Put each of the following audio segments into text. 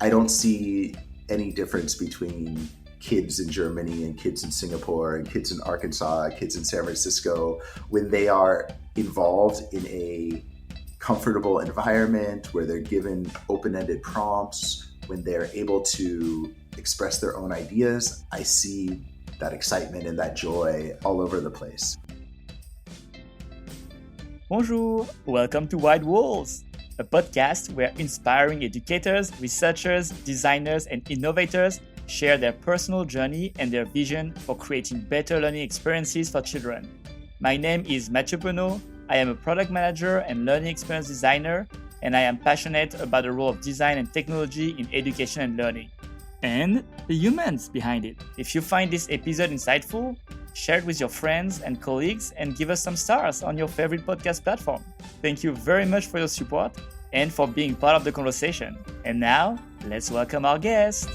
I don't see any difference between kids in Germany and kids in Singapore and kids in Arkansas, kids in San Francisco, when they are involved in a comfortable environment where they're given open-ended prompts, when they're able to express their own ideas. I see that excitement and that joy all over the place. Bonjour, welcome to Wide Walls, a podcast where inspiring educators, researchers, designers, and innovators share their personal journey and their vision for creating better learning experiences for children. My name is Mathieu Penaud. I am a product manager and learning experience designer, and I am passionate about the role of design and technology in education and learning, and the humans behind it. If you find this episode insightful, share it with your friends and colleagues and give us some stars on your favorite podcast platform. Thank you very much for your support and for being part of the conversation. And now, let's welcome our guest.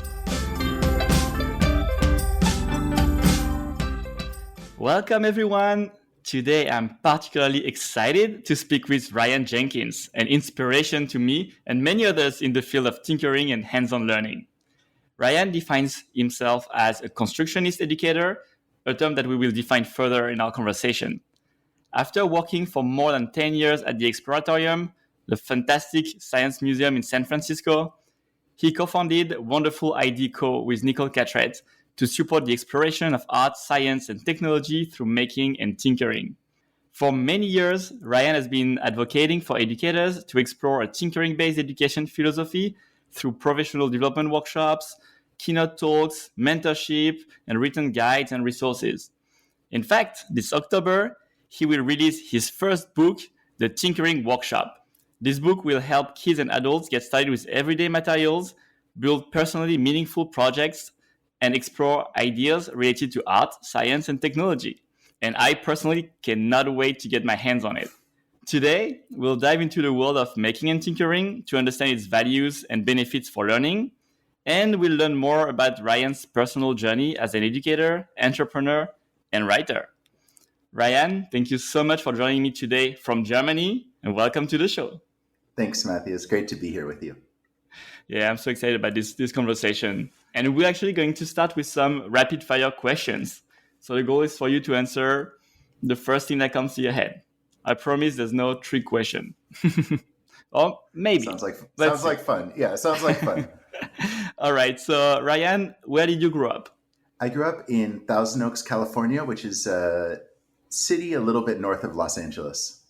Welcome everyone. Today I'm particularly excited to speak with Ryan Jenkins, an inspiration to me and many others in the field of tinkering and hands-on learning. Ryan defines himself as a constructionist educator, a term that we will define further in our conversation. After working for more than 10 years at the Exploratorium, the fantastic science museum in San Francisco, he co-founded Wonderful ID Co. with Nicole Catrett to support the exploration of art, science, and technology through making and tinkering. For many years, Ryan has been advocating for educators to explore a tinkering-based education philosophy through professional development workshops, keynote talks, mentorship, and written guides and resources. In fact, this October, he will release his first book, The Tinkering Workshop. This book will help kids and adults get started with everyday materials, build personally meaningful projects, and explore ideas related to art, science, and technology. And I personally cannot wait to get my hands on it. Today, we'll dive into the world of making and tinkering to understand its values and benefits for learning. And we'll learn more about Ryan's personal journey as an educator, entrepreneur, and writer. Ryan, thank you so much for joining me today from Germany, and welcome to the show. Thanks, Matthew. It's great to be here with you. Yeah, I'm so excited about this conversation. And we're actually going to start with some rapid fire questions. So the goal is for you to answer the first thing that comes to your head. I promise there's no trick question. Or maybe. Sounds like fun. Yeah, sounds like fun. All right. So Ryan, where did you grow up? I grew up in Thousand Oaks, California, which is a city a little bit north of Los Angeles.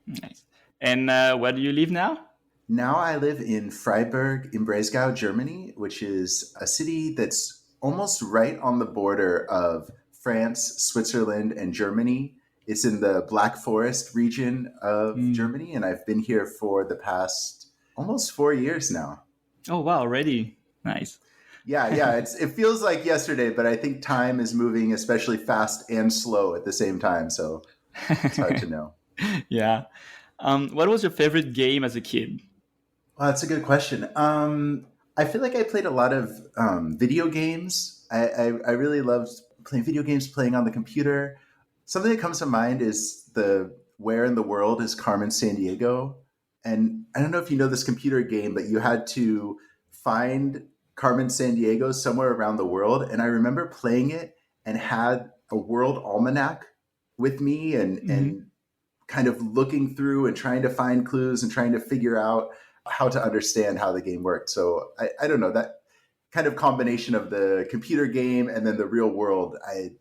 Nice. And where do you live now? Now I live in Freiburg im Breisgau, Germany, which is a city that's almost right on the border of France, Switzerland, and Germany. It's in the Black Forest region of Germany, and I've been here for the past almost 4 years now. Oh, wow, already. Nice. Yeah. It feels like yesterday, but I think time is moving especially fast and slow at the same time, so it's hard to know. Yeah. What was your favorite game as a kid? Well, that's a good question. I feel like I played a lot of video games. I really loved playing video games, playing on the computer. Something that comes to mind is Where in the World is Carmen Sandiego? And I don't know if you know this computer game, but you had to find Carmen Sandiego somewhere around the world. And I remember playing it and had a world almanac with me and kind of looking through and trying to find clues and trying to figure out how to understand how the game worked. So I don't know, that kind of combination of the computer game and then the real world,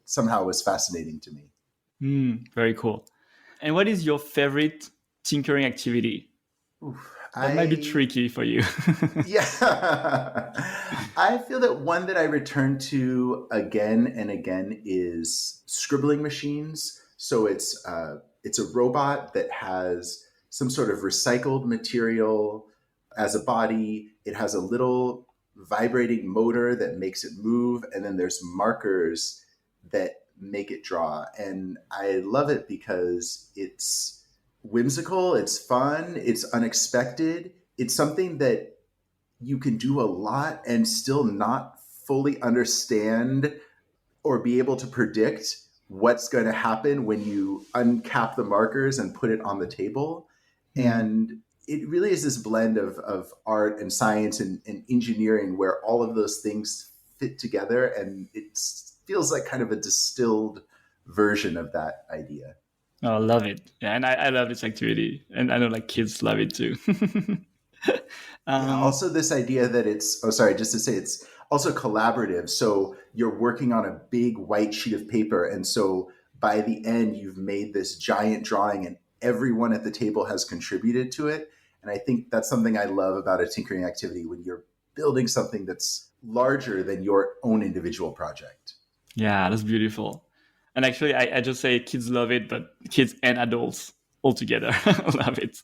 somehow was fascinating to me. Very cool. And what is your favorite tinkering activity? That might be tricky for you. Yeah. I feel that one that I return to again and again is scribbling machines. So it's a robot that has some sort of recycled material as a body. It has a little vibrating motor that makes it move. And then there's markers that make it draw. And I love it because it's whimsical, it's fun, it's unexpected. It's something that you can do a lot and still not fully understand or be able to predict what's going to happen when you uncap the markers and put it on the table. And it really is this blend of art and science and engineering where all of those things fit together, and it feels like kind of a distilled version of that idea. Oh, I love it. Yeah, and I love this activity, and I know like kids love it too. Yeah, um, also this idea that it's, oh, sorry, just to say it's also collaborative. So you're working on a big white sheet of paper. And so by the end, you've made this giant drawing and everyone at the table has contributed to it. And I think that's something I love about a tinkering activity when you're building something that's larger than your own individual project. yeah, that's beautiful. And actually, I just say kids love it, but kids and adults all together love it.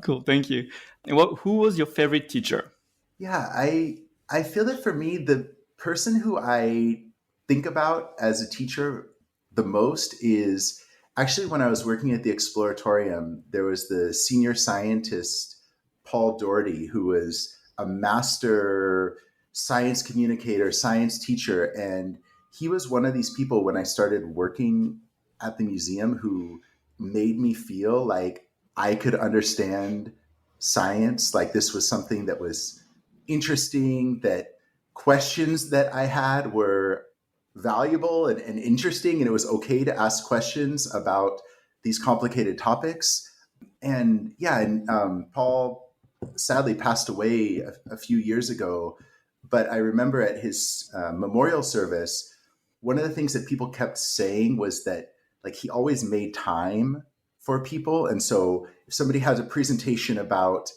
Cool, thank you. And who was your favorite teacher? Yeah, I feel that for me, the person who I think about as a teacher the most is actually when I was working at the Exploratorium, there was the senior scientist, Paul Doherty, who was a master science communicator, science teacher. And he was one of these people when I started working at the museum who made me feel like I could understand science, like this was something that was interesting, that questions that I had were valuable and interesting, and it was okay to ask questions about these complicated topics. And yeah, and Paul sadly passed away a few years ago, but I remember at his memorial service, one of the things that people kept saying was that like he always made time for people. And so if somebody has a presentation about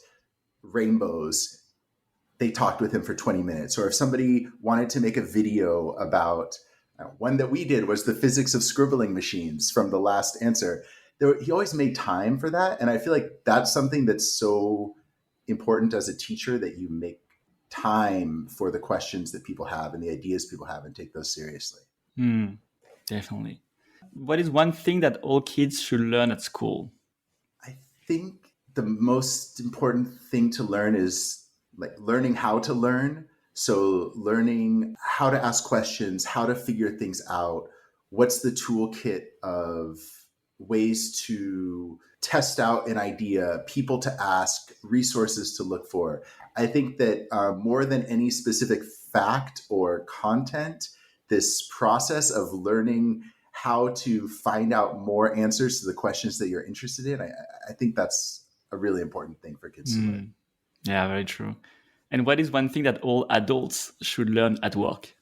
rainbows, they talked with him for 20 minutes. Or if somebody wanted to make a video about one that we did was the physics of scribbling machines from the last answer. He always made time for that. And I feel like that's something that's so important as a teacher, that you make time for the questions that people have and the ideas people have and take those seriously. Hmm, definitely. What is one thing that all kids should learn at school? I think the most important thing to learn is like learning how to learn. So learning how to ask questions, how to figure things out, what's the toolkit of ways to test out an idea, people to ask, resources to look for. I think that more than any specific fact or content, this process of learning how to find out more answers to the questions that you're interested in, I think that's a really important thing for kids to learn. Hmm, yeah, very true. And what is one thing that all adults should learn at work?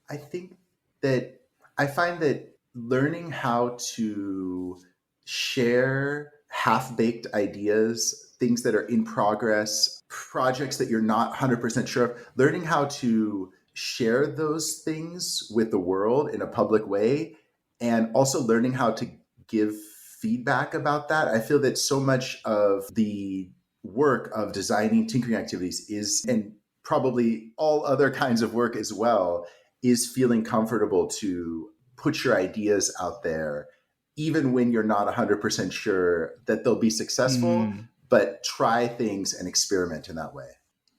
I think that I find that learning how to share half baked ideas, things that are in progress, projects that you're not 100% sure of, learning how to share those things with the world in a public way, and also learning how to give feedback about that. I feel that so much of the work of designing tinkering activities is, and probably all other kinds of work as well, is feeling comfortable to put your ideas out there, even when you're not 100% sure that they'll be successful, Hmm, but try things and experiment in that way.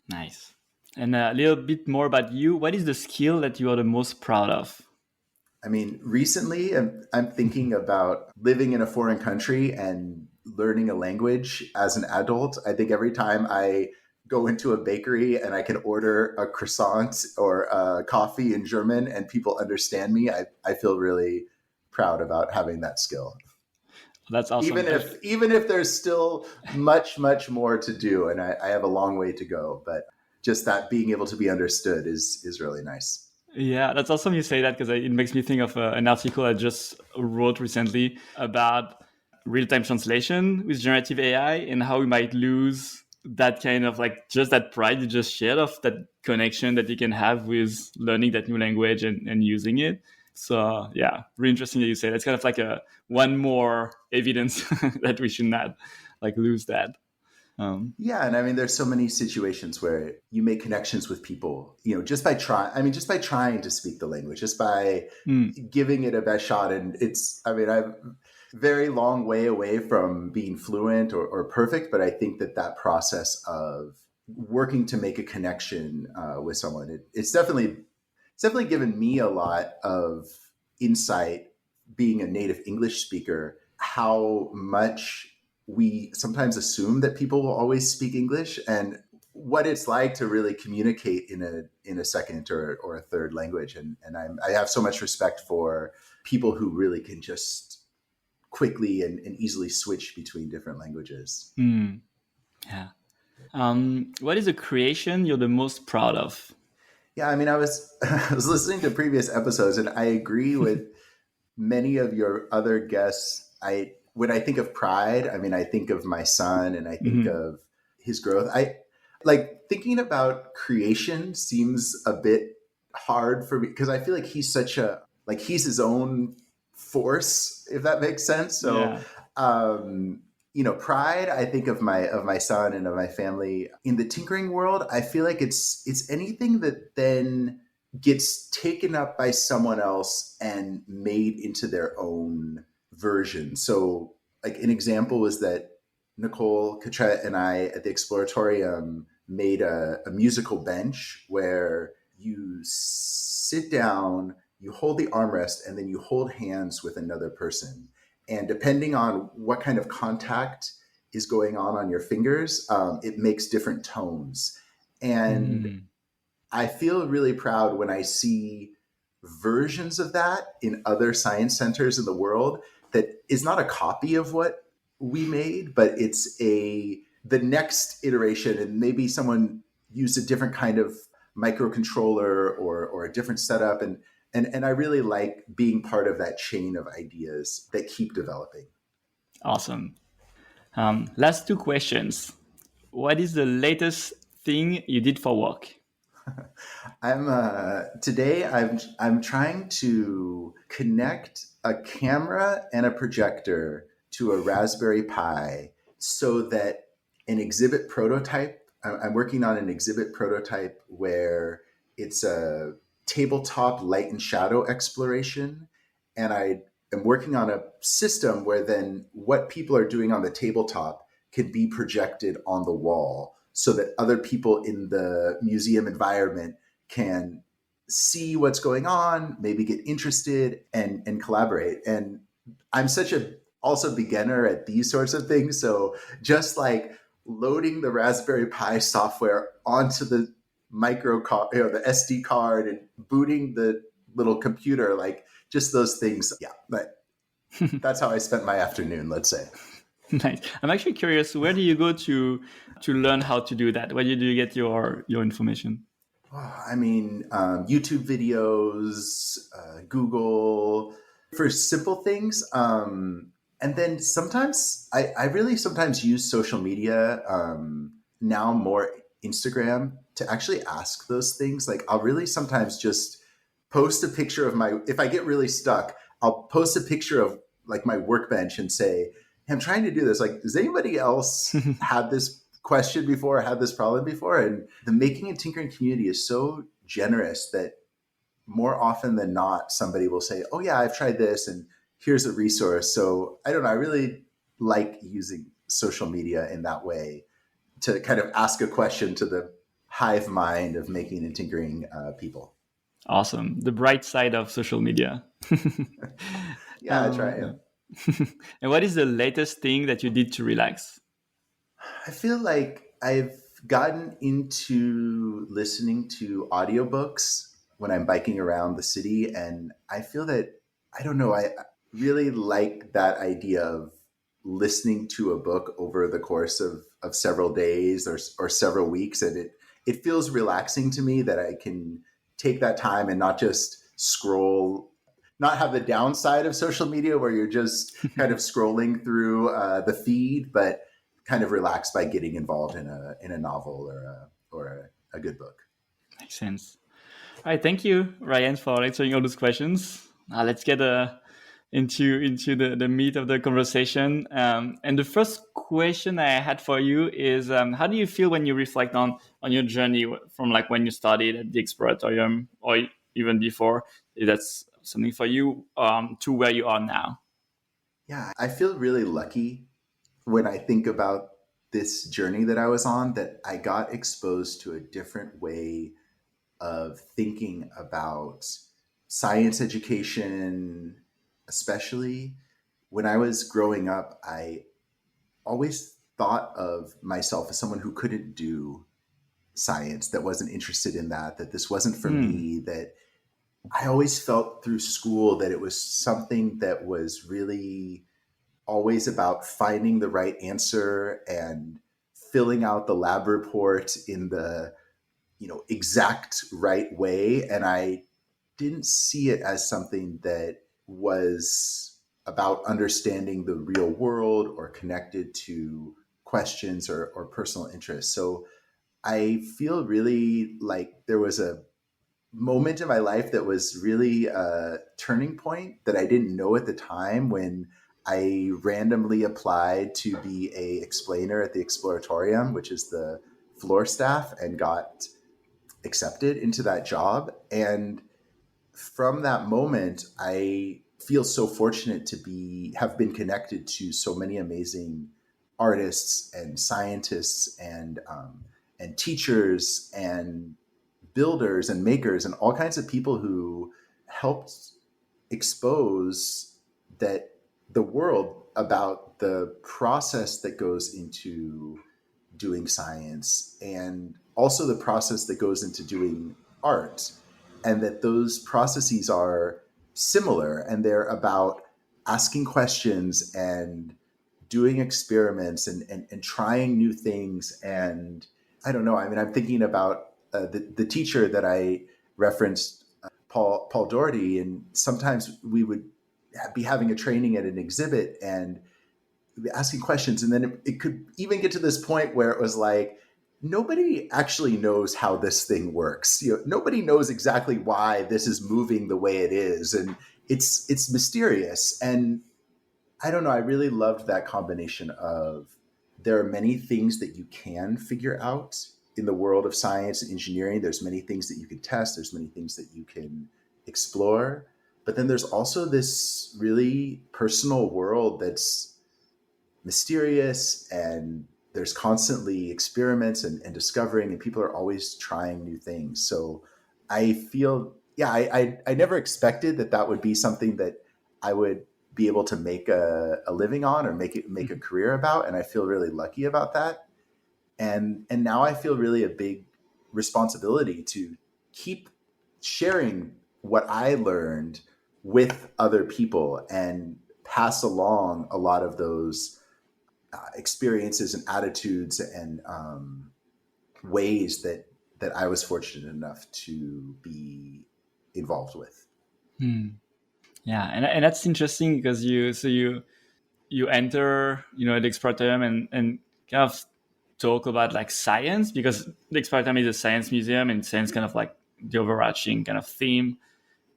nice. And a little bit more about you. What is the skill that you are the most proud of? I mean, recently I'm thinking about living in a foreign country and learning a language as an adult. I think every time I go into a bakery and I can order a croissant or a coffee in German and people understand me, I feel really proud about having that skill. That's Even awesome. if there's still much more to do, and I have a long way to go, but just that being able to be understood is really nice. Yeah, that's awesome you say that because it makes me think of an article I just wrote recently about real time translation with generative AI and how we might lose that kind of like just that pride you just shared of that connection that you can have with learning that new language and using it. So yeah, really interesting that you say that's kind of like a one more evidence that we should not like lose that. Um, Yeah, and I mean, there's so many situations where you make connections with people, just by trying. I mean, just by trying to speak the language, just by mm, giving it a best shot. And I mean, I'm very long way away from being fluent or perfect, but I think that process of working to make a connection with someone, it's definitely given me a lot of insight being a native English speaker, how much we sometimes assume that people will always speak English, and what it's like to really communicate in a second or a third language. And I have so much respect for people who really can just quickly and easily switch between different languages. Mm, yeah. What is a creation you're the most proud of? Yeah, I mean, I was I was listening to previous episodes, and I agree with many of your other guests. I When I think of pride, I mean, I think of my son, and I think Mhm. of his growth. I like thinking about creation seems a bit hard for me because I feel like he's his own force, if that makes sense. So Yeah. um pride, I think of my son and of my family. In the tinkering world, I feel like it's anything that then gets taken up by someone else and made into their own version. So, like, an example was that Nicole Catrett and I at the Exploratorium made a musical bench where you sit down, you hold the armrest, and then you hold hands with another person. And depending on what kind of contact is going on your fingers, it makes different tones. And Mm, I feel really proud when I see versions of that in other science centers in the world that is not a copy of what we made, but it's the next iteration, and maybe someone used a different kind of microcontroller or a different setup, and I really like being part of that chain of ideas that keep developing. awesome. Last two questions. What is the latest thing you did for work? I'm today I'm trying to connect a camera and a projector to a Raspberry Pi so that an exhibit prototype I'm working on an exhibit prototype where it's a tabletop light and shadow exploration, and I am working on a system where then what people are doing on the tabletop can be projected on the wall so that other people in the museum environment can see what's going on, maybe get interested and collaborate. And I'm such a also beginner at these sorts of things. So just like loading the Raspberry Pi software onto the micro card, the SD card, and booting the little computer, like just those things. Yeah, but that's how I spent my afternoon, let's say. Nice. I'm actually curious. Where do you go to learn how to do that? Where do you get your information? I mean, YouTube videos, Google for simple things. And then sometimes I really sometimes use social media, now more Instagram, to actually ask those things. Like, I'll really sometimes just post a picture of if I get really stuck, I'll post a picture of like my workbench and say, "Hey, I'm trying to do this. Like, does anybody else have this question before, had this problem before?" And the making and tinkering community is so generous that more often than not, somebody will say, "Oh yeah, I've tried this, and here's a resource." So I don't know. I really like using social media in that way to kind of ask a question to the hive mind of making and tinkering people. Awesome. The bright side of social media. Yeah, I try. Yeah. Yeah. And what is the latest thing that you did to relax? I feel like I've gotten into listening to audiobooks when I'm biking around the city. And I feel that, I don't know, I really like that idea of listening to a book over the course of several days or several weeks. And it feels relaxing to me that I can take that time and not just scroll, not have the downside of social media where you're just kind of scrolling through the feed, but kind of relax by getting involved in a novel or a good book. Makes sense. All right. Thank you, Ryan, for answering all those questions. Let's get into the meat of the conversation. And the first question I had for you is, how do you feel when you reflect on your journey from like when you started at the Exploratorium or even before? If that's something for you, to where you are now. Yeah, I feel really lucky when I think about this journey that I was on, that I got exposed to a different way of thinking about science education. Especially when I was growing up, always thought of myself as someone who couldn't do science, that wasn't interested in that, that this wasn't for Hmm. me, that I always felt through school that it was something that was really always about finding the right answer and filling out the lab report in the exact right way. And I didn't see it as something that was about understanding the real world or connected to questions or personal interests. So I feel really like there was a moment in my life that was really a turning point that I didn't know at the time, when I randomly applied to be a explainer at the Exploratorium, which is the floor staff, and got accepted into that job. And from that moment, I feel so fortunate to be have been connected to so many amazing artists and scientists and teachers and builders and makers and all kinds of people who helped expose that the world about the process that goes into doing science, and also the process that goes into doing art, and that those processes are similar, and they're about asking questions and doing experiments and trying new things. And I don't know, I mean, I'm thinking about the teacher that I referenced, Paul Doherty, and sometimes we would be having a training at an exhibit and asking questions, and then it could even get to this point where it was like, nobody actually knows how this thing works. Nobody knows exactly why this is moving the way it is, and it's mysterious. And I don't know, I really loved that combination of, there are many things that you can figure out in the world of science and engineering. There's many things that you can test, there's many things that you can explore, but then there's also this really personal world that's mysterious, and there's constantly experiments and discovering, and people are always trying new things. So I feel, yeah, I never expected that that would be something that I would be able to make a living on, or make a career about. And I feel really lucky about that. And now I feel really a big responsibility to keep sharing what I learned with other people, and pass along a lot of those experiences and attitudes and ways that I was fortunate enough to be involved with. Hmm. Yeah, and that's interesting because you enter the Exploratorium and kind of talk about like science, because the Exploratorium is a science museum and science kind of like the overarching kind of theme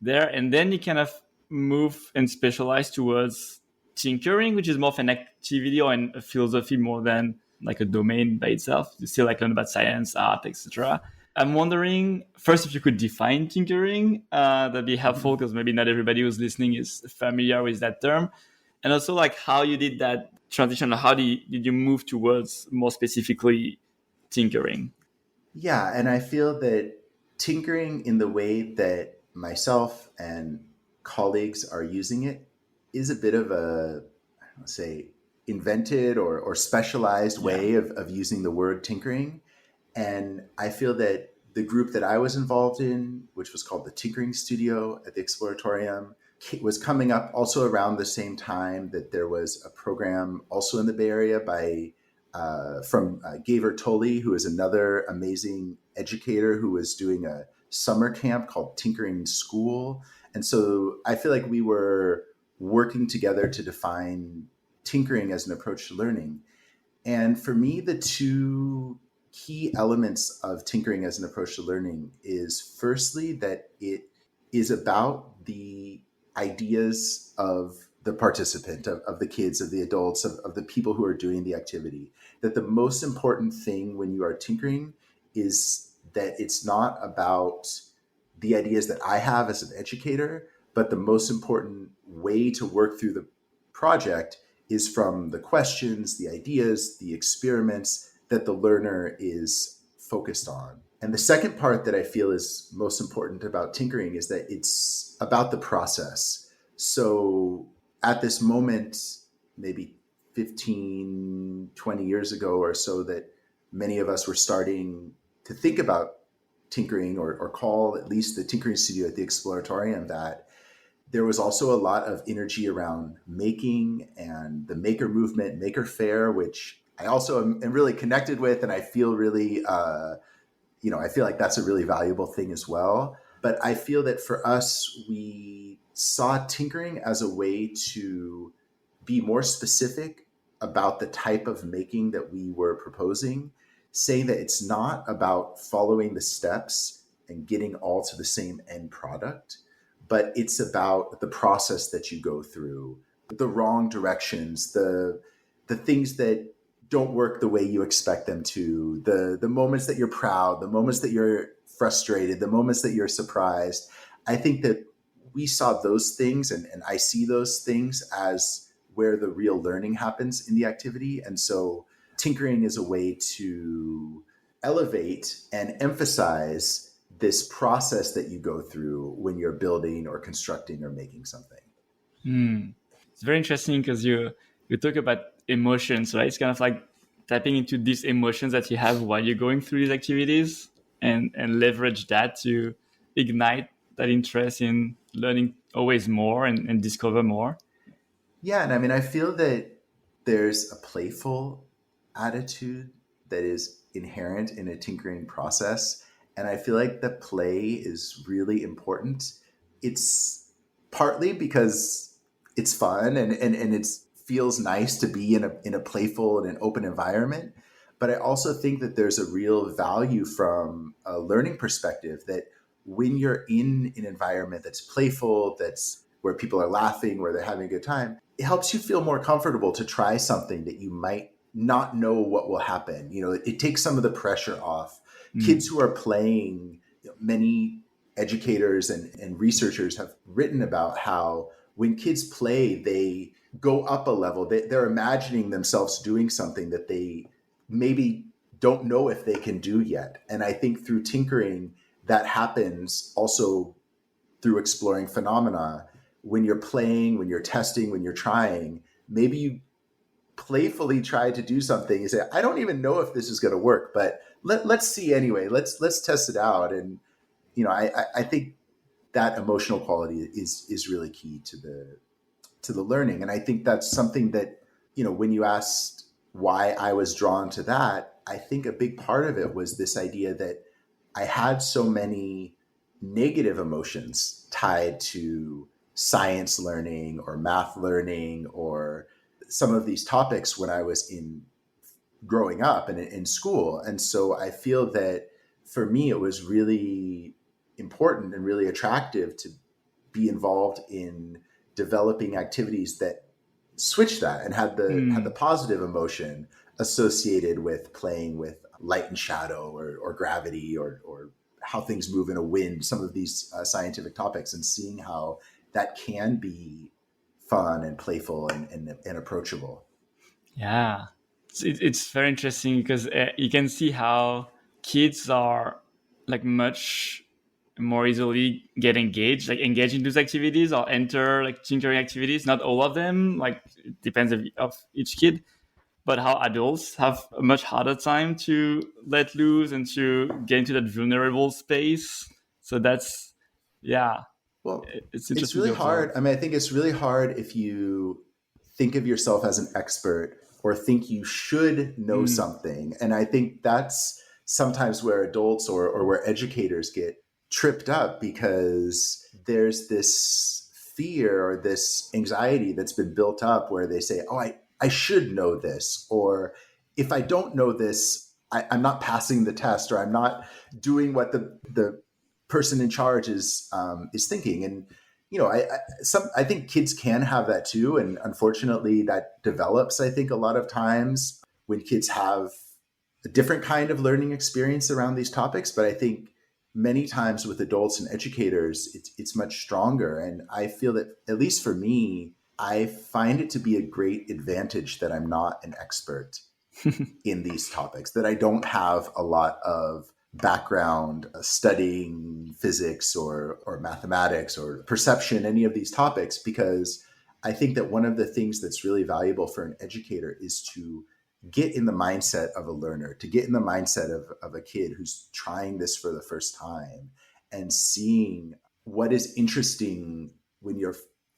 there, and then you kind of move and specialize towards tinkering, which is more of an activity or a philosophy more than like a domain by itself. You still like learn about science, art, etc. I'm wondering first if you could define tinkering. That'd be helpful because maybe not everybody who's listening is familiar with that term, and also like how you did that transition. How did you move towards more specifically tinkering? Yeah, and I feel that tinkering in the way that myself and colleagues are using it is a bit of a, let's say, invented or specialized Yeah. way of using the word tinkering. And I feel that the group that I was involved in, which was called the Tinkering Studio at the Exploratorium, was coming up also around the same time that there was a program also in the Bay Area by from Gaver Tolley, who is another amazing educator who was doing a summer camp called Tinkering School. And so I feel like we were working together to define tinkering as an approach to learning. And for me, the two key elements of tinkering as an approach to learning is, firstly, that it is about the ideas of the participant, of the kids, of the adults, of the people who are doing the activity. That the most important thing when you are tinkering is that it's not about the ideas that I have as an educator, but the most important way to work through the project is from the questions, the ideas, the experiments that the learner is focused on. And the second part that I feel is most important about tinkering is that it's about the process. So at this moment, maybe 15, 20 years ago or so that many of us were starting to think about tinkering or call at least the tinkering studio at the Exploratorium, that there was also a lot of energy around making and the maker movement, maker fair, which I also am really connected with. And I feel really, I feel like that's a really valuable thing as well. But I feel that for us, we saw tinkering as a way to be more specific about the type of making that we were proposing, saying that it's not about following the steps and getting all to the same end product, but it's about the process that you go through, the wrong directions, the things that don't work the way you expect them to, the moments that you're proud, the moments that you're frustrated, the moments that you're surprised. I think that we saw those things, and I see those things as where the real learning happens in the activity. And so tinkering is a way to elevate and emphasize this process that you go through when you're building or constructing or making something. It's very interesting because you talk about emotions, right? It's kind of like tapping into these emotions that you have while you're going through these activities and leverage that to ignite that interest in learning always more and discover more. Yeah, and I mean, I feel that there's a playful attitude that is inherent in a tinkering process. And I feel like the play is really important. It's partly because it's fun and it feels nice to be in a playful and an open environment. But I also think that there's a real value from a learning perspective that when you're in an environment that's playful, that's where people are laughing, where they're having a good time, it helps you feel more comfortable to try something that you might not know what will happen. It takes some of the pressure off. Kids who are playing, many educators and researchers have written about how when kids play, they go up a level. They're imagining themselves doing something that they maybe don't know if they can do yet. And I think through tinkering, that happens also through exploring phenomena. When you're playing, when you're testing, when you're trying, maybe you playfully try to do something. You say, I don't even know if this is going to work, but let's see anyway. Let's test it out. And I think that emotional quality is really key to the learning. And I think that's something that, when you asked why I was drawn to that, I think a big part of it was this idea that I had so many negative emotions tied to science learning or math learning or some of these topics when I was growing up and in school. And so I feel that for me, it was really important and really attractive to be involved in developing activities that switch that and had the positive emotion associated with playing with light and shadow or gravity or how things move in a wind, some of these scientific topics, and seeing how that can be fun and playful and approachable. Yeah, it's very interesting because you can see how kids are like much more easily get engaged, like engage in those activities or enter like tinkering activities. Not all of them, like it depends of each kid, but how adults have a much harder time to let loose and to get into that vulnerable space. So that's, yeah, Well, it's it's interesting really to observe. hard. I mean, I think it's really hard if you think of yourself as an expert or think you should know something. And I think that's sometimes where adults or where educators get tripped up, because there's this fear or this anxiety that's been built up where they say, oh, I should know this. Or if I don't know this, I'm not passing the test, or I'm not doing what the person in charge is thinking. And I think kids can have that too, and unfortunately, that develops. I think a lot of times when kids have a different kind of learning experience around these topics, but I think many times with adults and educators, it's much stronger. And I feel that, at least for me, I find it to be a great advantage that I'm not an expert in these topics, that I don't have a lot of background studying physics or mathematics or perception, any of these topics, because I think that one of the things that's really valuable for an educator is to get in the mindset of a learner, to get in the mindset of a kid who's trying this for the first time and seeing what is interesting when you're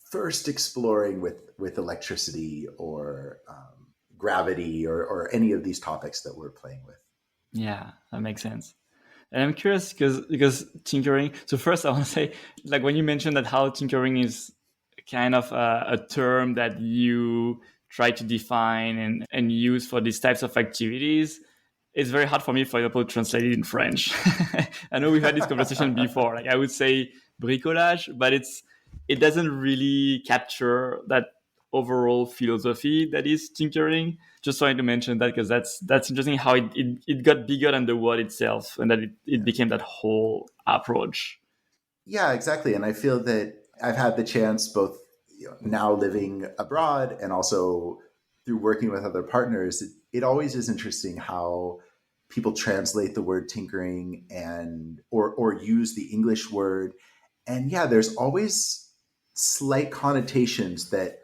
first exploring with electricity or gravity or any of these topics that we're playing with. Yeah, that makes sense. And I'm curious because tinkering. So first, I want to say, like when you mentioned that how tinkering is kind of a term that you try to define and use for these types of activities, it's very hard for me, for example, to translate it in French. I know we've had this conversation before. Like I would say bricolage, but it doesn't really capture that overall philosophy that is tinkering. Just wanted to mention that because that's interesting how it got bigger than the word itself, and that it Yeah. became that whole approach. Yeah, exactly. And I feel that I've had the chance both now living abroad and also through working with other partners. It always is interesting how people translate the word tinkering and or use the English word. And yeah, there's always slight connotations that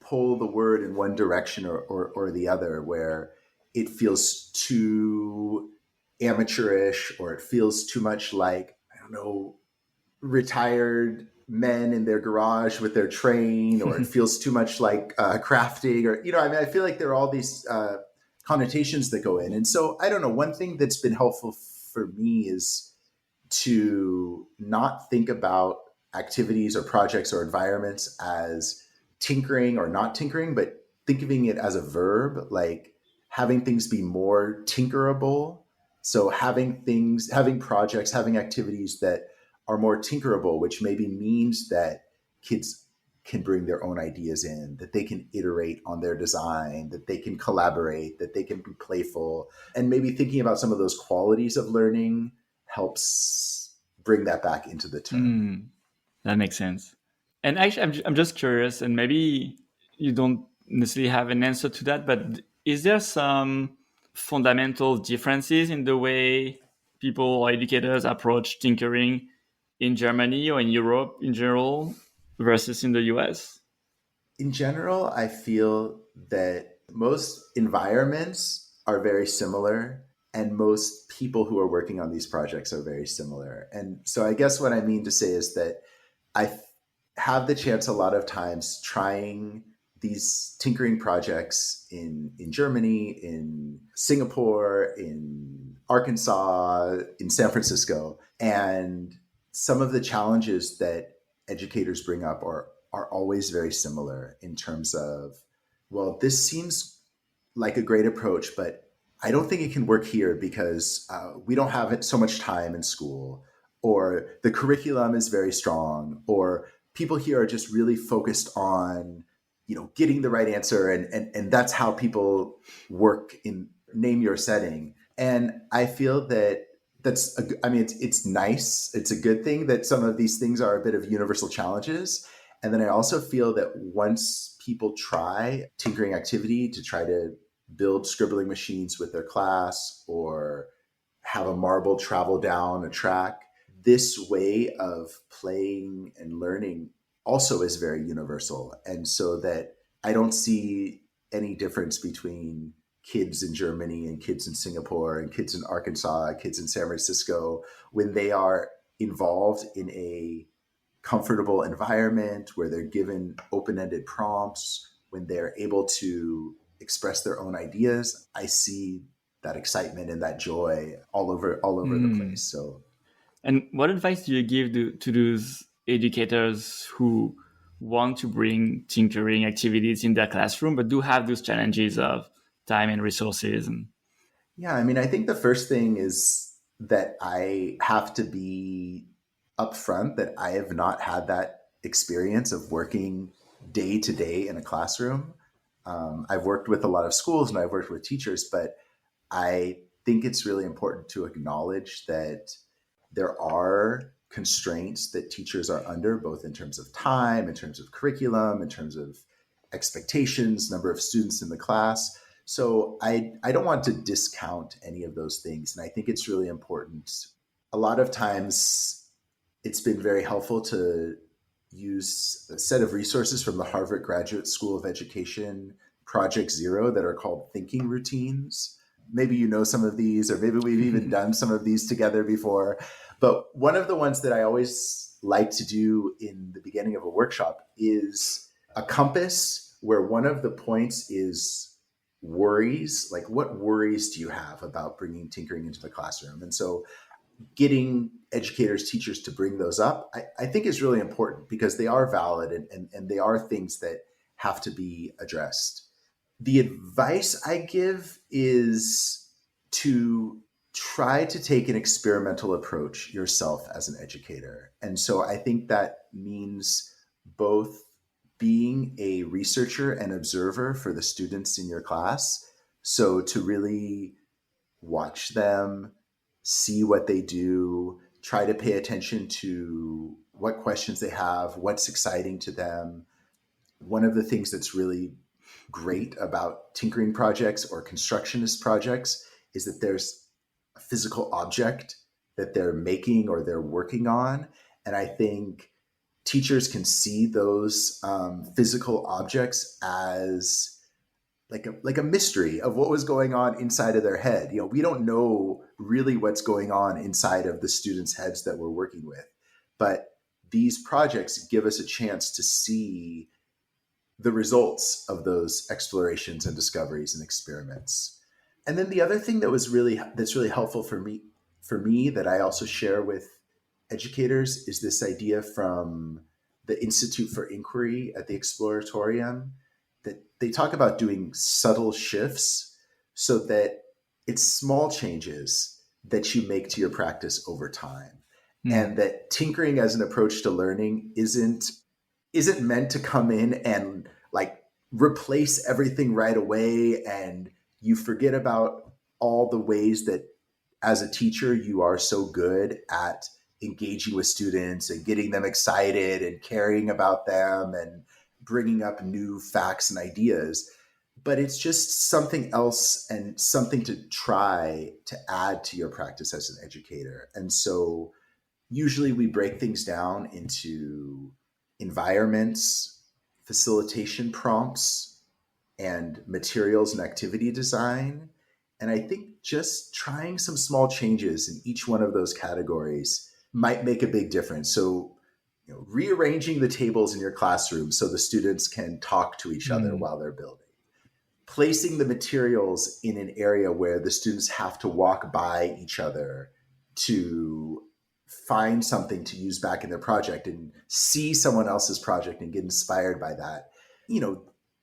pull the word in one direction or the other, where it feels too amateurish or it feels too much like, I don't know, retired men in their garage with their train, or it feels too much like crafting, or I mean, I feel like there are all these connotations that go in. And so I don't know, one thing that's been helpful for me is to not think about activities or projects or environments as tinkering or not tinkering, but thinking it as a verb, like having things be more tinkerable. So having projects, having activities that are more tinkerable, which maybe means that kids can bring their own ideas in, that they can iterate on their design, that they can collaborate, that they can be playful. And maybe thinking about some of those qualities of learning helps bring that back into the term. Mm, that makes sense. And actually, I'm just curious, and maybe you don't necessarily have an answer to that, but is there some fundamental differences in the way people or educators approach tinkering in Germany or in Europe in general versus in the US? In general, I feel that most environments are very similar and most people who are working on these projects are very similar. And so I guess what I mean to say is that I have the chance a lot of times trying these tinkering projects in Germany, in Singapore, in Arkansas, in San Francisco. And some of the challenges that educators bring up are always very similar in terms of, well, this seems like a great approach, but I don't think it can work here because we don't have so much time in school, or the curriculum is very strong, or people here are just really focused on, getting the right answer, and that's how people work in name your setting. And I feel that I mean, it's nice. It's a good thing that some of these things are a bit of universal challenges. And then I also feel that once people try tinkering activity to try to build scribbling machines with their class or have a marble travel down a track, this way of playing and learning also is very universal. And so that I don't see any difference between kids in Germany and kids in Singapore and kids in Arkansas, kids in San Francisco, when they are involved in a comfortable environment where they're given open-ended prompts, when they're able to express their own ideas. I see that excitement and that joy all over the Hmm. place. So And what advice do you give to those educators who want to bring tinkering activities in their classroom, but do have those challenges of time and resources? And yeah, I mean, I think the first thing is that I have to be upfront that I have not had that experience of working day to day in a classroom. I've worked with a lot of schools and I've worked with teachers, but I think it's really important to acknowledge that there are constraints that teachers are under, both in terms of time, in terms of curriculum, in terms of expectations, number of students in the class. So I don't want to discount any of those things. And I think it's really important. A lot of times it's been very helpful to use a set of resources from the Harvard Graduate School of Education, Project Zero, that are called thinking routines. Maybe you know some of these, or maybe we've even done some of these together before. But one of the ones that I always like to do in the beginning of a workshop is a compass, where one of the points is worries. Like, what worries do you have about bringing tinkering into the classroom? And so getting educators, teachers to bring those up, I think is really important, because they are valid, and they are things that have to be addressed. The advice I give is to try to take an experimental approach yourself as an educator. And so I think that means both being a researcher and observer for the students in your class. So to really watch them, see what they do, try to pay attention to what questions they have, what's exciting to them. One of the things that's really great about tinkering projects or constructionist projects is that there's a physical object that they're making or they're working on. And I think teachers can see those physical objects as like a mystery of what was going on inside of their head. We don't know really what's going on inside of the students' heads that we're working with, but these projects give us a chance to see the results of those explorations and discoveries and experiments. And then the other thing that's really helpful for me that I also share with educators is this idea from the Institute for Inquiry at the Exploratorium, that they talk about doing subtle shifts, so that it's small changes that you make to your practice over time. And that tinkering as an approach to learning isn't meant to come in and like replace everything right away, and you forget about all the ways that as a teacher you are so good at engaging with students and getting them excited and caring about them and bringing up new facts and ideas. But it's just something else and something to try to add to your practice as an educator. And so usually we break things down into environments, facilitation prompts, and materials and activity design. And I think just trying some small changes in each one of those categories might make a big difference. So, rearranging the tables in your classroom so the students can talk to each other while they're building. Placing the materials in an area where the students have to walk by each other to find something to use back in their project and see someone else's project and get inspired by that.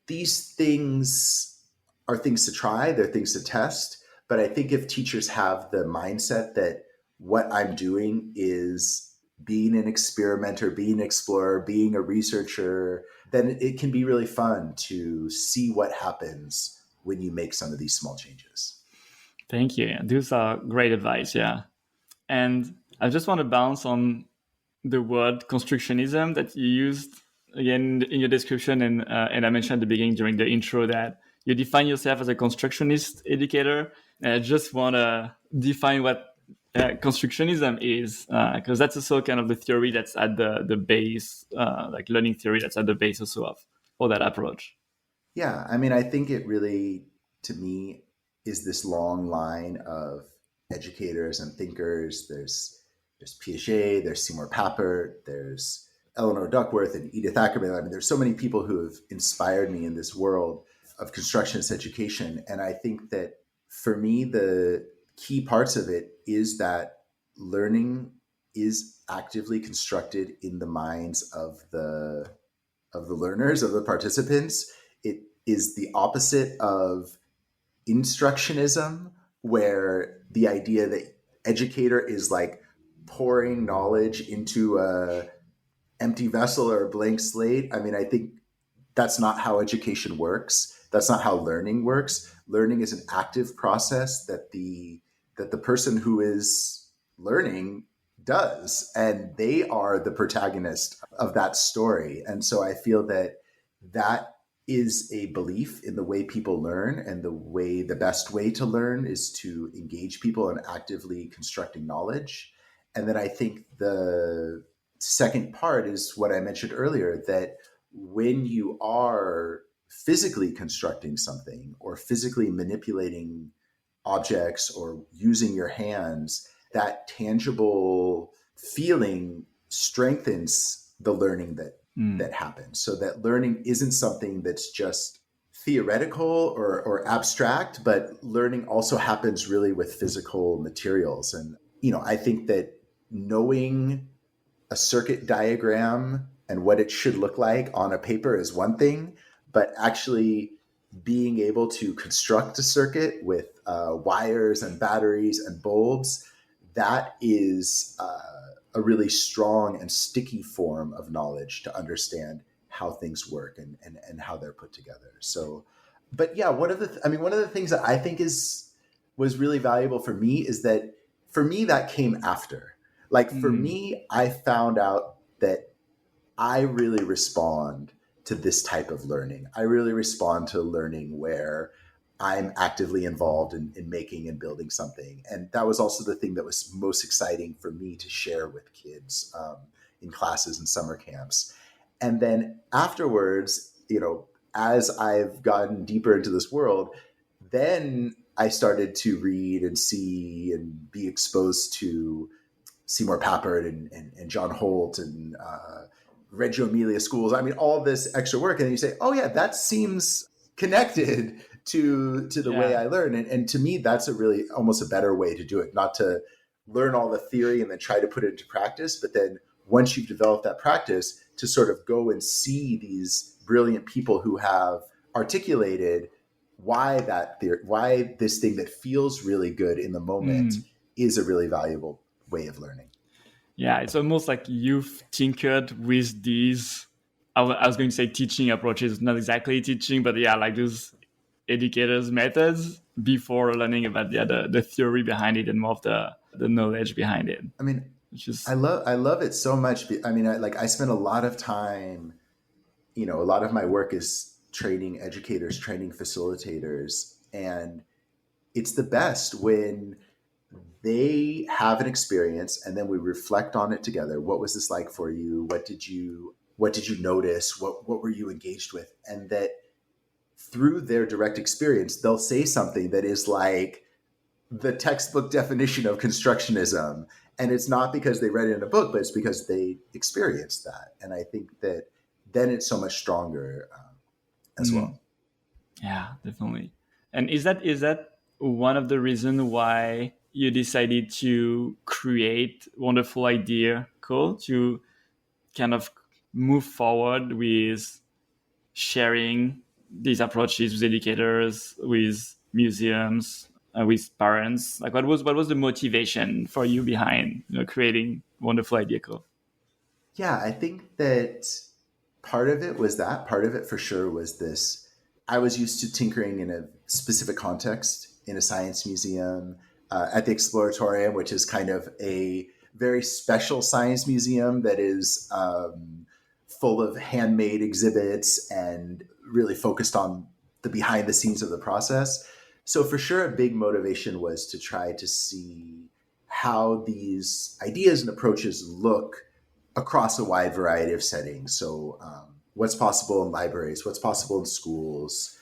These things are things to try, they're things to test. But I think if teachers have the mindset that what I'm doing is being an experimenter, being an explorer, being a researcher, then it can be really fun to see what happens when you make some of these small changes. Thank you. Those are great advice. Yeah. And I just want to bounce on the word constructionism that you used again in your description. And I mentioned at the beginning during the intro that you define yourself as a constructionist educator. And I just want to define what constructionism is, because that's also kind of the theory that's at the base, like learning theory that's at the base also of all that approach. Yeah, I mean, I think it really, to me, is this long line of educators and thinkers. There's Piaget, there's Seymour Papert, there's Eleanor Duckworth and Edith Ackerman. I mean, there's so many people who have inspired me in this world of constructionist education. And I think that for me, the key parts of it is that learning is actively constructed in the minds of the learners, of the participants. It is the opposite of instructionism, where the idea that educator is like pouring knowledge into a empty vessel or a blank slate. I mean, I think that's not how education works. That's not how learning works. Learning is an active process that the person who is learning does, and they are the protagonist of that story. And so I feel that is a belief in the way people learn, and the best way to learn is to engage people in actively constructing knowledge. And then I think the second part is what I mentioned earlier, that when you are physically constructing something or physically manipulating objects or using your hands, that tangible feeling strengthens the learning that happens. So that learning isn't something that's just theoretical or abstract, but learning also happens really with physical materials. And, I think that knowing a circuit diagram and what it should look like on a paper is one thing, but actually being able to construct a circuit with wires and batteries and bulbs, that is a really strong and sticky form of knowledge to understand how things work and how they're put together. So, but yeah, one of the things that I think was really valuable for me is that for me that came after. Like for me, I found out that I really respond to this type of learning. I really respond to learning where I'm actively involved in making and building something. And that was also the thing that was most exciting for me to share with kids in classes and summer camps. And then afterwards, as I've gotten deeper into this world, then I started to read and see and be exposed to Seymour Papert and John Holt and Reggio Emilia schools. I mean, all this extra work. And then you say, oh yeah, that seems connected to the way I learn. And to me, that's a really almost a better way to do it, not to learn all the theory and then try to put it into practice. But then once you've developed that practice, to sort of go and see these brilliant people who have articulated why this thing that feels really good in the moment is a really valuable way of learning. Yeah, it's almost like you've tinkered with these, I was going to say teaching approaches, not exactly teaching, but yeah, like those educators' methods before learning about the theory behind it and more of the knowledge behind it. I mean, I love it so much. I mean, I spend a lot of time, a lot of my work is training educators, training facilitators, and it's the best when they have an experience and then we reflect on it together. What was this like for you? What did you notice? What were you engaged with? And that through their direct experience, they'll say something that is like the textbook definition of constructionism. And it's not because they read it in a book, but it's because they experienced that. And I think that then it's so much stronger as well. Yeah, definitely. And is that one of the reasons why you decided to create Wonderful Idea Co. to kind of move forward with sharing these approaches with educators, with museums, with parents? Like, what was the motivation for you behind creating Wonderful Idea Co? Yeah, I think that part of it was that. Part of it for sure was this. I was used to tinkering in a specific context in a science museum, at the Exploratorium, which is kind of a very special science museum that is full of handmade exhibits and really focused on the behind the scenes of the process. So for sure, a big motivation was to try to see how these ideas and approaches look across a wide variety of settings. So what's possible in libraries, what's possible in schools.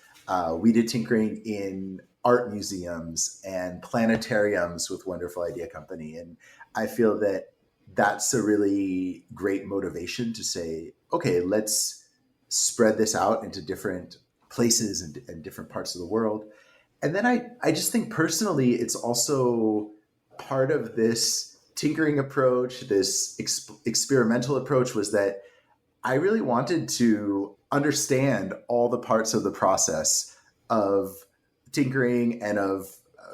We did tinkering in art museums and planetariums with Wonderful Idea Company. And I feel that that's a really great motivation to say, okay, let's spread this out into different places and different parts of the world. And then I just think personally, it's also part of this tinkering approach, this experimental approach, was that I really wanted to understand all the parts of the process of tinkering and of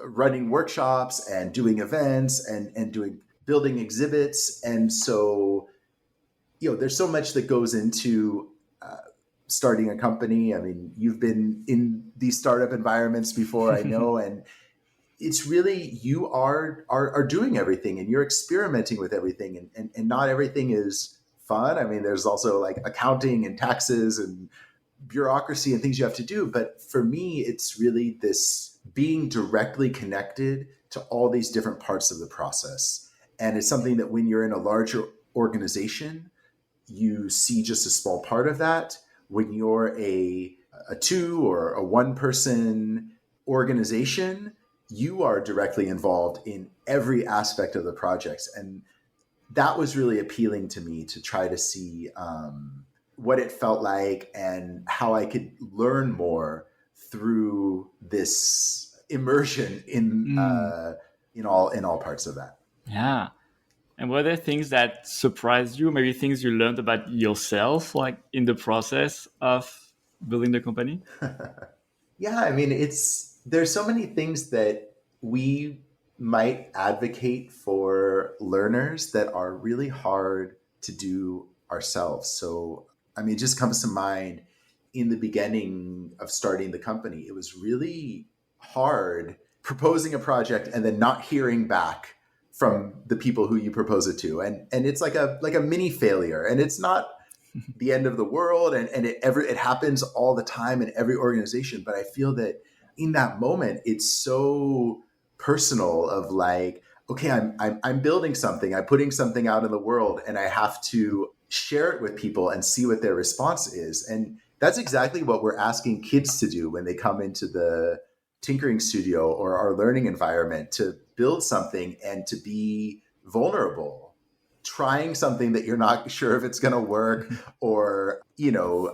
running workshops and doing events and building exhibits. And so, there's so much that goes into starting a company. I mean, you've been in these startup environments before, I know, and it's really, you are doing everything and you're experimenting with everything, and not everything is fun. I mean, there's also like accounting and taxes and bureaucracy and things you have to do. But for me, it's really this being directly connected to all these different parts of the process. And it's something that when you're in a larger organization, you see just a small part of that. When you're a two or a one person organization, you are directly involved in every aspect of the projects. And that was really appealing to me, to try to see what it felt like and how I could learn more through this immersion in all parts of that. Yeah. And were there things that surprised you, maybe things you learned about yourself, like in the process of building the company? Yeah, I mean, there's so many things that we might advocate for learners that are really hard to do ourselves. So, I mean, it just comes to mind in the beginning of starting the company, it was really hard proposing a project and then not hearing back from the people who you propose it to. And it's like a mini failure. And it's not the end of the world, and it happens all the time in every organization. But I feel that in that moment, it's so personal of like, okay, I'm building something, I'm putting something out in the world, and I have to share it with people and see what their response is. And that's exactly what we're asking kids to do when they come into the tinkering studio or our learning environment, to build something and to be vulnerable, trying something that you're not sure if it's going to work, or,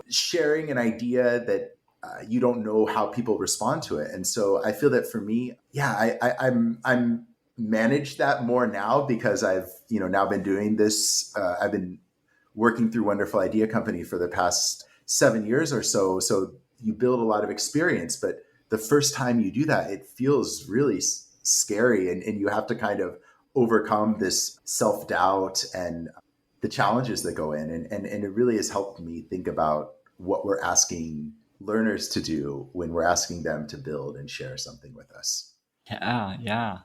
sharing an idea that you don't know how people respond to it. And so I feel that for me, yeah, I'm managed that more now, because I've, now been doing this. I've been working through Wonderful Idea Company for the past 7 years or so. So you build a lot of experience, but the first time you do that, it feels really scary, and you have to kind of overcome this self-doubt and the challenges that go in. And it really has helped me think about what we're asking learners to do when we're asking them to build and share something with us. Yeah.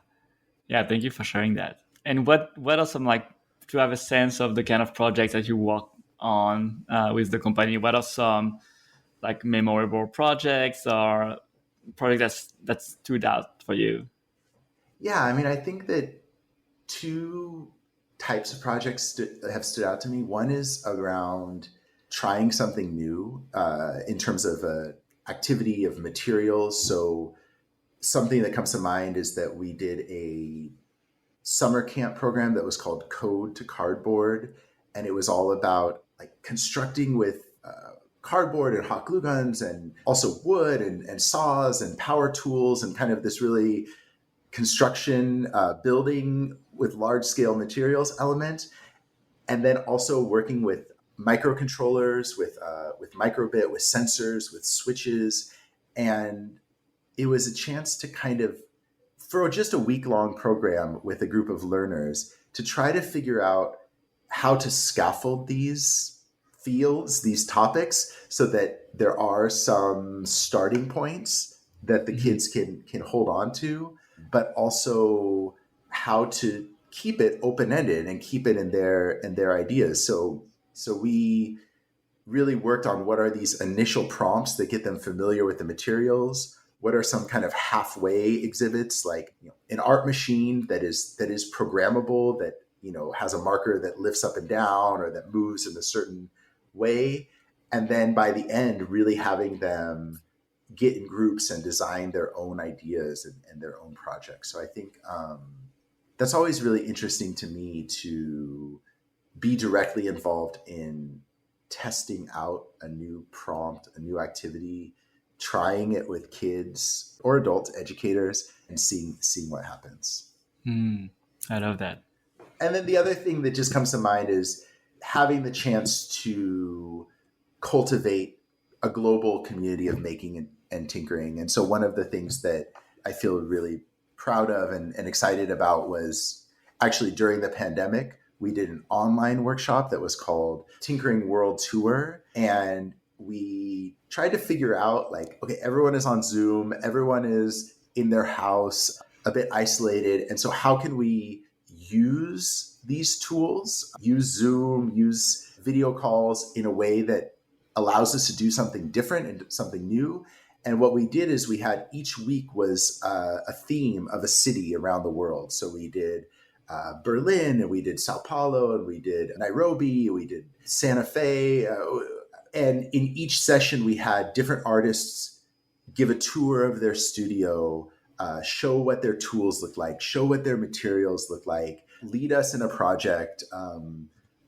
Thank you for sharing that. And what are some, like, to have a sense of the kind of projects that you work on with the company? What are some like memorable projects or projects that stood out for you? Yeah, I mean, I think that two types of projects have stood out to me. One is around trying something new in terms of activity of materials. So something that comes to mind is that we did a summer camp program that was called Code to Cardboard, and it was all about like constructing with cardboard and hot glue guns, and also wood and saws and power tools, and kind of this really construction building with large scale materials element. And then also working with microcontrollers, with microbit, with sensors, with switches. And it was a chance to kind of, for just a week-long program with a group of learners, to try to figure out how to scaffold these fields, these topics, so that there are some starting points that the kids can hold on to, but also how to keep it open-ended and keep it in their ideas. So we really worked on what are these initial prompts that get them familiar with the materials. What are some kind of halfway exhibits, like an art machine that is programmable, that has a marker that lifts up and down or that moves in a certain way, and then by the end, really having them get in groups and design their own ideas and their own projects. So I think that's always really interesting to me, to be directly involved in testing out a new prompt, a new activity, trying it with kids or adults, educators, and seeing what happens. I love that. And then the other thing that just comes to mind is having the chance to cultivate a global community of making and tinkering. And so one of the things that I feel really proud of and excited about was actually during the pandemic, we did an online workshop that was called Tinkering World Tour. And we tried to figure out, like, okay, everyone is on Zoom, everyone is in their house, a bit isolated. And so how can we use these tools, use Zoom, use video calls in a way that allows us to do something different and something new? And what we did is we had, each week was a theme of a city around the world. So we did Berlin, and we did Sao Paulo, and we did Nairobi, we did Santa Fe. And in each session, we had different artists give a tour of their studio, show what their tools look like, show what their materials look like, lead us in a project.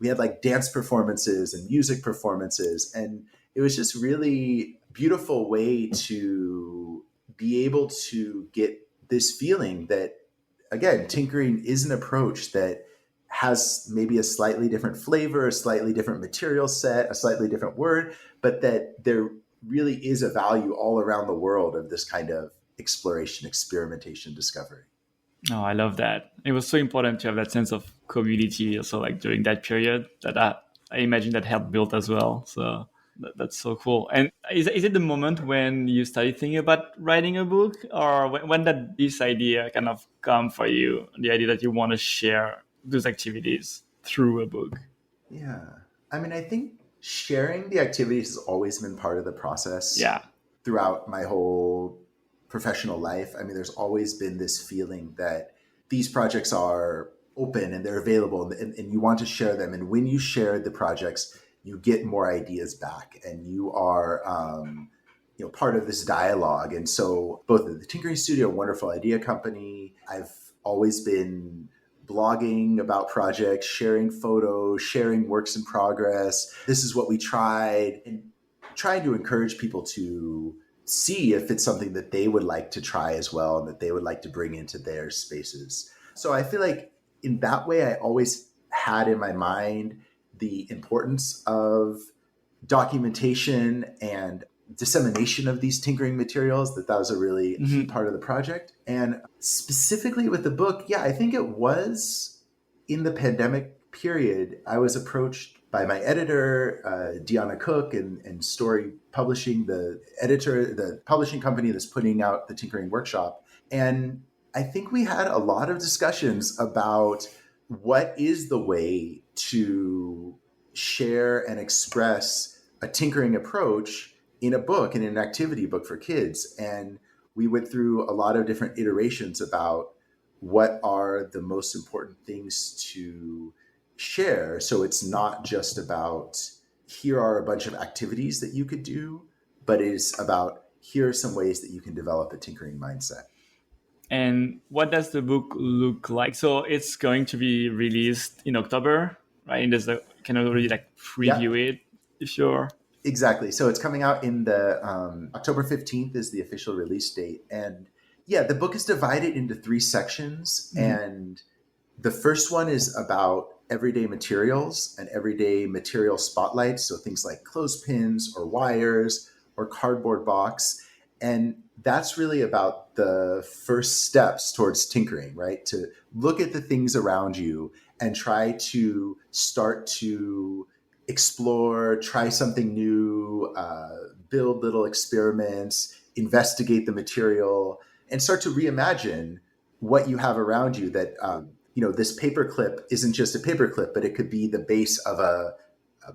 We had like dance performances and music performances. And it was just really beautiful way to be able to get this feeling that, again, tinkering is an approach that has maybe a slightly different flavor, a slightly different material set, a slightly different word, but that there really is a value all around the world of this kind of exploration, experimentation, discovery. Oh, I love that. It was so important to have that sense of community also like during that period that I imagine that helped build as well. So that's so cool. And is it the moment when you started thinking about writing a book, or when did this idea kind of come for you? The idea that you want to share those activities through a book? Yeah. I mean, I think sharing the activities has always been part of the process Yeah. throughout my whole professional life. I mean, there's always been this feeling that these projects are open and they're available, and you want to share them. And when you share the projects, you get more ideas back, and you are, part of this dialogue. And so both the Tinkering Studio, Wonderful Idea Company, I've always been blogging about projects, sharing photos, sharing works in progress. This is what we tried, and trying to encourage people to see if it's something that they would like to try as well and that they would like to bring into their spaces. So I feel like in that way, I always had in my mind the importance of documentation and dissemination of these tinkering materials, that was a really key part of the project. And specifically with the book, yeah, I think it was in the pandemic period, I was approached by my editor, Deanna Cook, and Story Publishing, the editor, the publishing company that's putting out the Tinkering Workshop. And I think we had a lot of discussions about what is the way to share and express a tinkering approach in a book, in an activity book for kids. And we went through a lot of different iterations about what are the most important things to share. So it's not just about, here are a bunch of activities that you could do, but it is about, here are some ways that you can develop a tinkering mindset. And what does the book look like? So it's going to be released in October, right? And there's a can already like preview it if you're exactly. So it's coming out in the October 15th is the official release date. And yeah, the book is divided into 3 sections. And the first one is about everyday materials and everyday material spotlights. So things like clothespins or wires or cardboard box. And that's really about the first steps towards tinkering, right? To look at the things around you and try to start to explore, try something new, build little experiments, investigate the material, and start to reimagine what you have around you. That this paper clip isn't just a paper clip, but it could be the base of a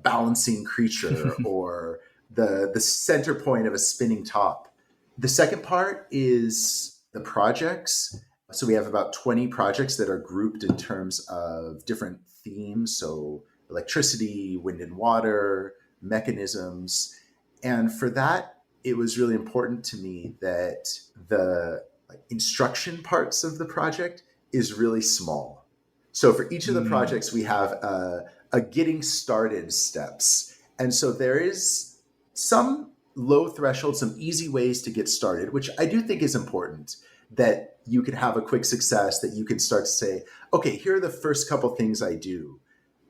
balancing creature or the center point of a spinning top. The second part is the projects. So we have about 20 projects that are grouped in terms of different themes. So electricity, wind and water, mechanisms. And for that, it was really important to me that the instruction parts of the project is really small. So for each of the projects, we have a getting started steps. And so there is some low threshold, some easy ways to get started, which I do think is important, that you can have a quick success, that you can start to say, okay, here are the first couple things I do.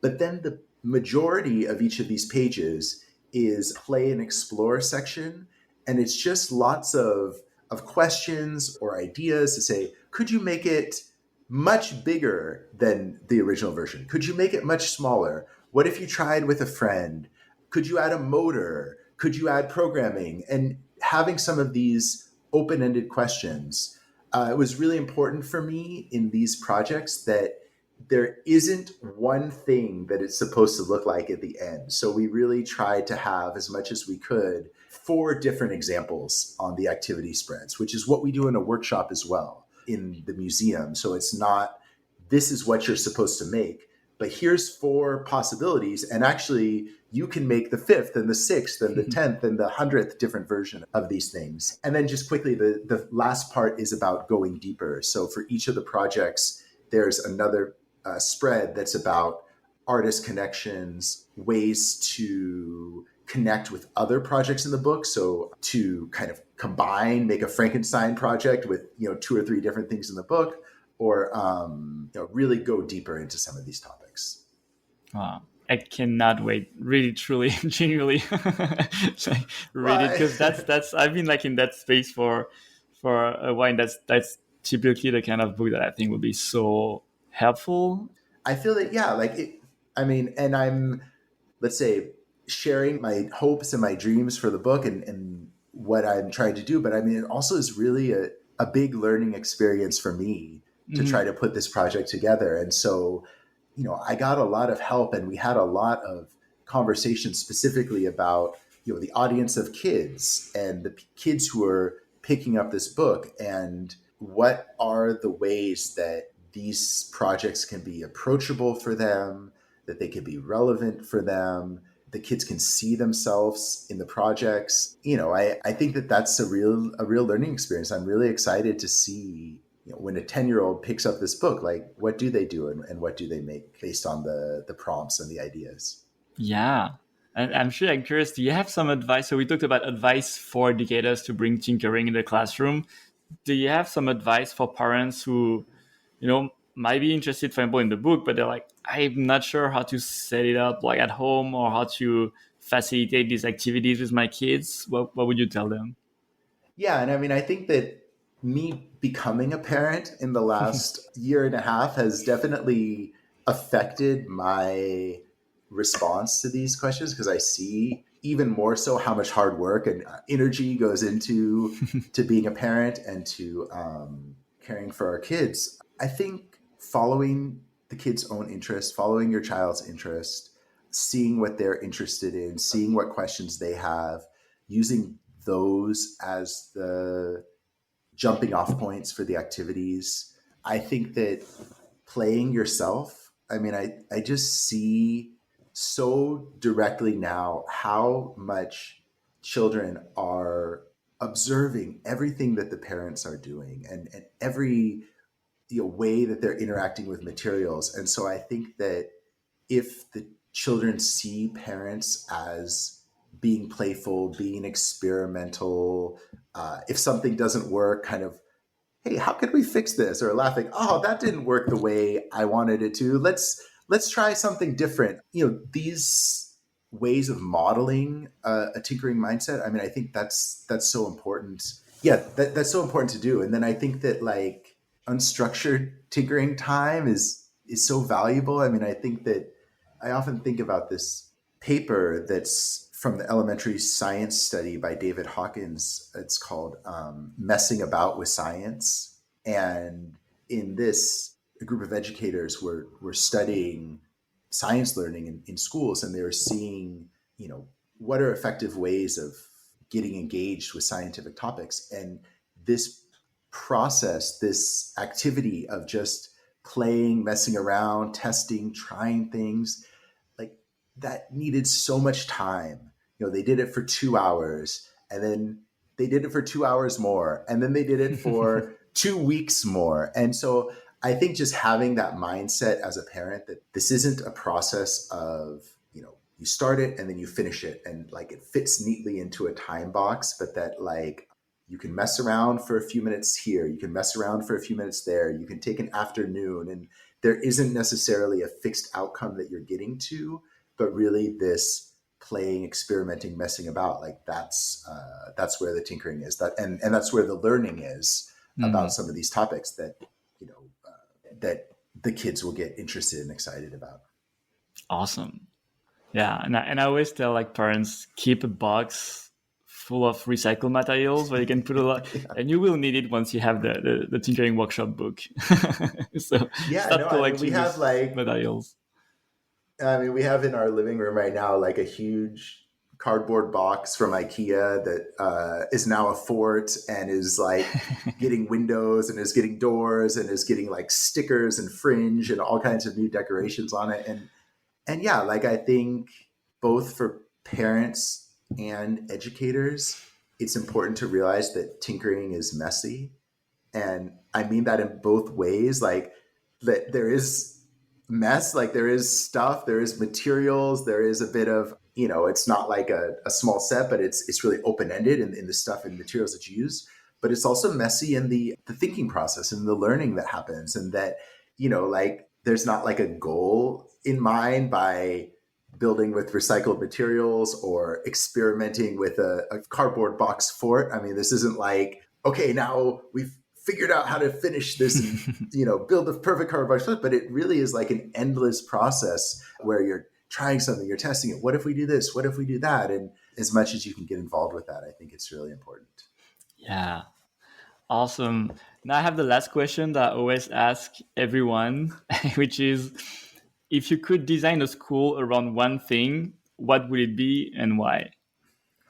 But then the majority of each of these pages is play and explore section. And it's just lots of questions or ideas to say, could you make it much bigger than the original version? Could you make it much smaller? What if you tried with a friend? Could you add a motor? Could you add programming? And having some of these open-ended questions, it was really important for me in these projects that there isn't one thing that it's supposed to look like at the end. So we really tried to have, as much as we could, 4 different examples on the activity spreads, which is what we do in a workshop as well in the museum. So it's not this is what you're supposed to make, but here's 4 possibilities, and actually you can make the 5th and the 6th and the 10th and the 100th different version of these things. And then just quickly, the last part is about going deeper. So for each of the projects, there's another spread that's about artist connections, ways to connect with other projects in the book. So to kind of combine, make a Frankenstein project with 2 or 3 different things in the book, or really go deeper into some of these topics. Wow. I cannot wait. Really, truly, genuinely read it, because that's I've been like in that space for a while. That's typically the kind of book that I think would be so helpful. I feel that, yeah, like it, I mean, and I'm, let's say, sharing my hopes and my dreams for the book and what I'm trying to do. But I mean, it also is really a big learning experience for me to try to put this project together. And so, I got a lot of help, and we had a lot of conversations specifically about, the audience of kids and the kids who are picking up this book, and what are the ways that these projects can be approachable for them, that they can be relevant for them, the kids can see themselves in the projects. I think that that's a real learning experience. I'm really excited to see, when a 10-year-old picks up this book, like what do they do and what do they make based on the prompts and the ideas. Yeah. And I'm sure I'm curious, do you have some advice? So we talked about advice for educators to bring tinkering in the classroom. Do you have some advice for parents who, might be interested, for example, in the book, but they're like, I'm not sure how to set it up like at home, or how to facilitate these activities with my kids? What would you tell them? Yeah, and I mean, I think that me becoming a parent in the last year and a half has definitely affected my response to these questions, because I see even more so how much hard work and energy goes into to being a parent and to caring for our kids. I think following the kid's own interest, following your child's interest, seeing what they're interested in, seeing what questions they have, using those as the jumping off points for the activities. I think that playing yourself, I mean, I just see so directly now how much children are observing everything that the parents are doing, and every way that they're interacting with materials. And so I think that if the children see parents as being playful, being experimental, if something doesn't work, kind of, hey, how could we fix this? Or laughing, oh, that didn't work the way I wanted it to. Let's try something different. These ways of modeling a tinkering mindset. I mean, I think that's so important. Yeah, that's so important to do. And then I think that like unstructured tinkering time is so valuable. I mean, I think that I often think about this paper that's from the elementary science study by David Hawkins. It's called Messing About with Science. And in this, a group of educators were studying science learning in schools, and they were seeing, what are effective ways of getting engaged with scientific topics. And this process, this activity of just playing, messing around, testing, trying things, like that needed so much time. They did it for 2 hours, and then they did it for 2 hours more, and then they did it for 2 weeks more. And so I think just having that mindset as a parent, that this isn't a process of, you start it and then you finish it and like it fits neatly into a time box, but that like you can mess around for a few minutes here, you can mess around for a few minutes there, you can take an afternoon, and there isn't necessarily a fixed outcome that you're getting to, but really this playing, experimenting, messing about, like that's where the tinkering is, and that's where the learning is about some of these topics that that the kids will get interested and excited about. Awesome. Yeah, and I always tell like parents, keep a box full of recycled materials where you can put a lot, Yeah. and you will need it once you have the tinkering workshop book. So Yeah, start no, I mean, collecting have these materials. we have in our living room right now like a huge cardboard box from IKEA that is now a fort and is like getting windows and is getting doors and is getting like stickers and fringe and all kinds of new decorations on it. And yeah, like I think both for parents and educators, it's important to realize that tinkering is messy. And I mean that in both ways, like that there is mess, like there is stuff, there is materials, there is a bit of, it's not like a small set, but it's really open-ended in the stuff and materials that you use. But it's also messy in the thinking process and the learning that happens. And that, like there's not like a goal in mind by building with recycled materials or experimenting with a cardboard box fort. I mean, this isn't like, okay, now we've figured out how to finish this and, build the perfect cardboard box fort, but it really is like an endless process where you're trying something, you're testing it. What if we do this? What if we do that? And as much as you can get involved with that, I think it's really important. Yeah. Awesome. Now I have the last question that I always ask everyone, which is, if you could design a school around one thing, what would it be and why?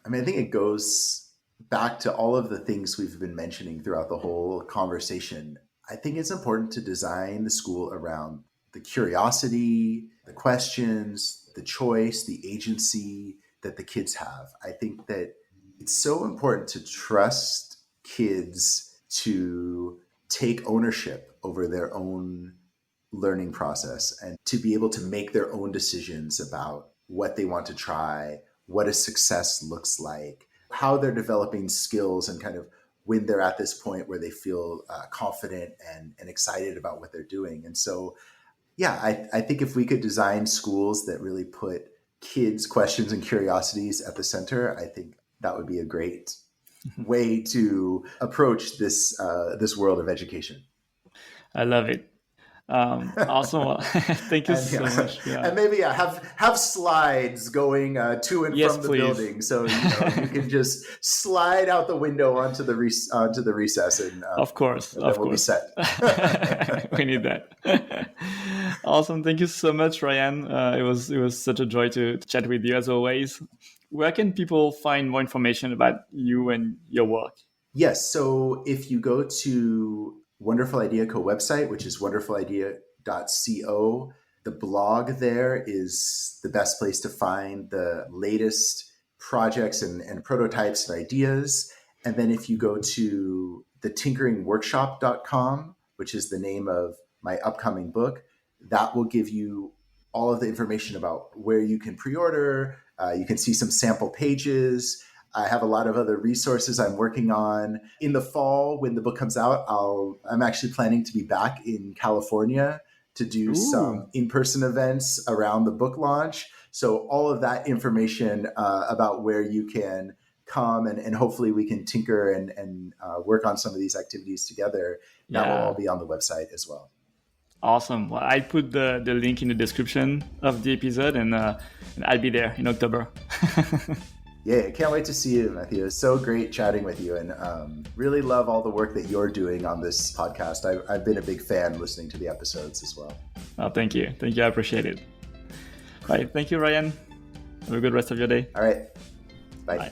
I mean, I think it goes back to all of the things we've been mentioning throughout the whole conversation. I think it's important to design the school around the curiosity, the questions, the choice, the agency that the kids have. I think that it's so important to trust kids to take ownership over their own learning process and to be able to make their own decisions about what they want to try, what a success looks like, how they're developing skills, and kind of when they're at this point where they feel confident and excited about what they're doing. And so, yeah, I think if we could design schools that really put kids' questions and curiosities at the center, I think that would be a great way to approach this world of education. I love it. Awesome. Thank you so much. Yeah. And maybe have slides going to and from the building, so you can just slide out the window onto the recess, and of course, we'll be set. We need that. Awesome. Thank you so much, Ryan. It was such a joy to chat with you as always. Where can people find more information about you and your work? Yes. So if you go to Wonderful Idea Co website, which is wonderfulidea.co, the blog there is the best place to find the latest projects and prototypes and ideas. And then if you go to thetinkeringworkshop.com, which is the name of my upcoming book, that will give you all of the information about where you can pre-order. You can see some sample pages. I have a lot of other resources I'm working on. In the fall, when the book comes out, I'm actually planning to be back in California to do some in-person events around the book launch. So all of that information about where you can come and hopefully we can tinker and work on some of these activities together, that will all be on the website as well. Awesome. Well, I put the link in the description of the episode, and I'll be there in October. Yeah, can't wait to see you, Matthew. It's so great chatting with you, and really love all the work that you're doing on this podcast. I've been a big fan listening to the episodes as well. Oh, thank you. Thank you. I appreciate it. All right. Thank you, Ryan. Have a good rest of your day. All right. Bye. Bye.